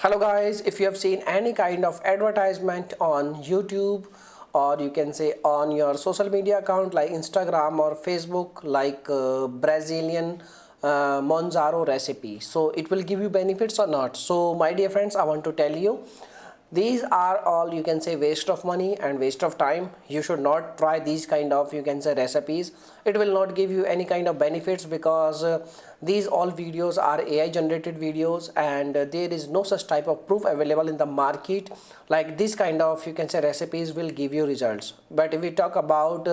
Hello guys, if you have seen any kind of advertisement on YouTube or you can say on your social media account like Instagram or Facebook like Brazilian Mounjaro recipe, so it will give you benefits or not. So my dear friends, I want to tell you these are all you can say waste of money and waste of time. You should not try these kind of you can say recipes. It will not give you any kind of benefits because these all videos are AI generated videos, and there is no such type of proof available in the market like this kind of you can say recipes will give you results. But if we talk about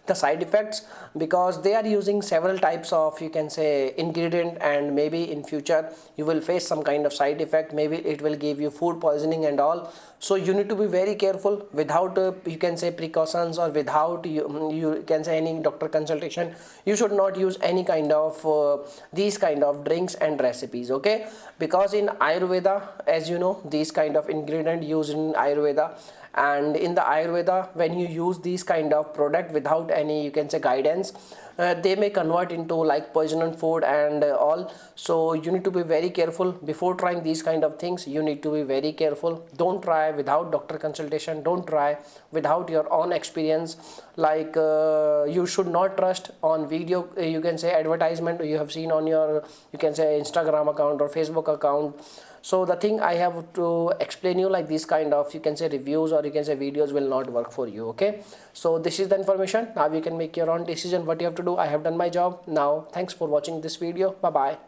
the side effects, because they are using several types of you can say ingredient, and maybe in future you will face some kind of side effect, maybe it will give you food poisoning and all. So you need to be very careful without you can say precautions, or without you can say any doctor consultation. You should not use any kind of these kind of drinks and recipes, okay? Because in Ayurveda, as you know, these kind of ingredient used in Ayurveda, and in the Ayurveda when you use these kind of product without any you can say guidance, they may convert into like poisonous food and all. So you need to be very careful before trying these kind of things. You need to be very careful. Don't try without doctor consultation, don't try without your own experience. Like you should not trust on video you can say advertisement you have seen on your you can say Instagram account or Facebook account. So the thing I have to explain you, like this kind of you can say reviews or you can say videos will not work for you, okay? So this is the information. Now you can make your own decision what you have to do. I have done my job. Now thanks for watching this video. Bye bye.